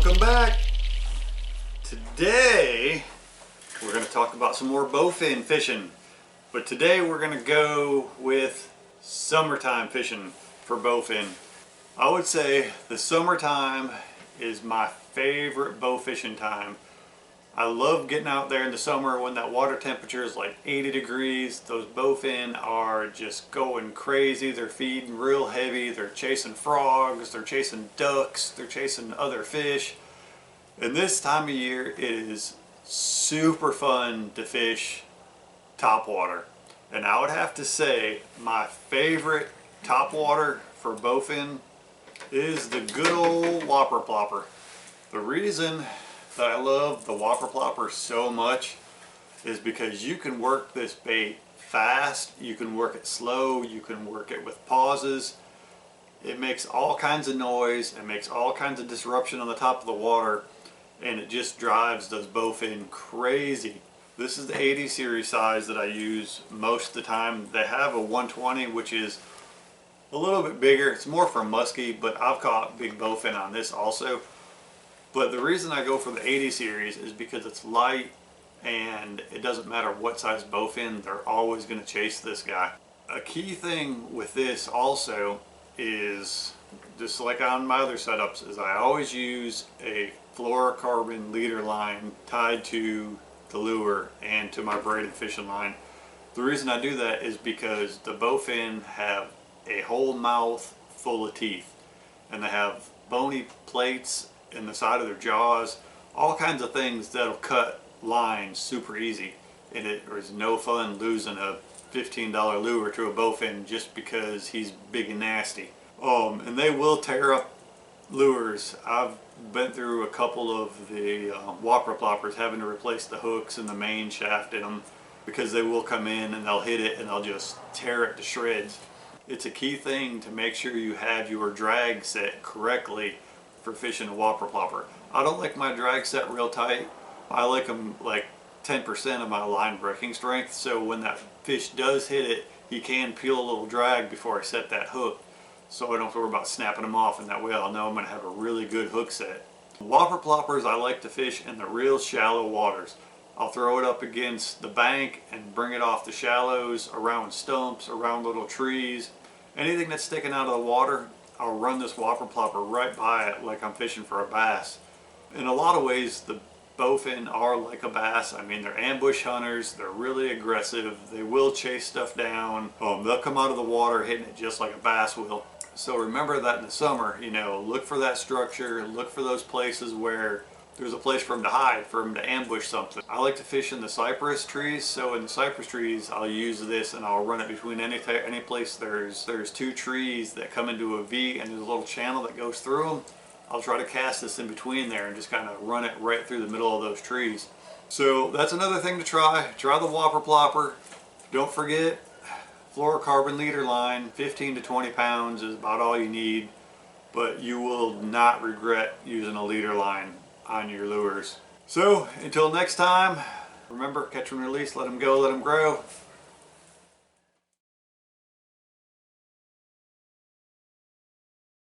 Welcome back. Today we're going to talk about some more bowfin fishing, but today we're going to go with summertime fishing for bowfin. I would say the summertime is my favorite bow fishing time. I love getting out there in the summer when that water temperature is like 80 degrees. Those bowfin are just going crazy. They're feeding real heavy. They're chasing frogs. They're chasing ducks. They're chasing other fish. And this time of year it is super fun to fish topwater. And I would have to say my favorite topwater for bowfin is the good old whopper plopper. The reason that I love the whopper plopper so much is because you can work this bait fast, you can work it slow, you can work it with pauses. It makes all kinds of noise, it makes all kinds of disruption on the top of the water, and it just drives those bowfin crazy. This is the 80 series size that I use most of the time. They have a 120, which is a little bit bigger. It's more for musky, but I've caught big bowfin on this also. But the reason I go for the 80 series is because it's light and it doesn't matter what size bowfin, they're always going to chase this guy. A key thing with this also is, just like on my other setups, is I always use a fluorocarbon leader line tied to the lure and to my braided fishing line. The reason I do that is because the bowfin have a whole mouth full of teeth, and they have bony plates in the side of their jaws, all kinds of things that'll cut lines super easy, and it is no fun losing a $15 lure to a bowfin just because he's big and nasty. And they will tear up lures. I've been through a couple of the whopper ploppers having to replace the hooks and the main shaft in them because they will come in and they'll hit it and they'll just tear it to shreds. It's a key thing to make sure you have your drag set correctly for fishing a whopper plopper. I don't like my drag set real tight. I like them like 10% of my line breaking strength, so when that fish does hit it, he can peel a little drag before I set that hook, so I don't have to worry about snapping them off, and that way I'll know I'm going to have a really good hook set. Whopper ploppers I like to fish in the real shallow waters. I'll throw it up against the bank and bring it off the shallows, around stumps, around little trees. Anything that's sticking out of the water, I'll run this whopper plopper right by it like I'm fishing for a bass. In a lot of ways, the bowfin are like a bass. I mean, they're ambush hunters, they're really aggressive, they will chase stuff down. They'll come out of the water hitting it just like a bass will. So remember that in the summer, you know, look for that structure, look for those places where there's a place for them to hide, for them to ambush something. I like to fish in the cypress trees, so in the cypress trees I'll use this and I'll run it between any place there's two trees that come into a V and there's a little channel that goes through them. I'll try to cast this in between there and just kind of run it right through the middle of those trees. So that's another thing to try. Try the whopper plopper. Don't forget, fluorocarbon leader line, 15 to 20 pounds is about all you need, but you will not regret using a leader line on your lures. So until next time, remember, catch and release, let them go, let them grow.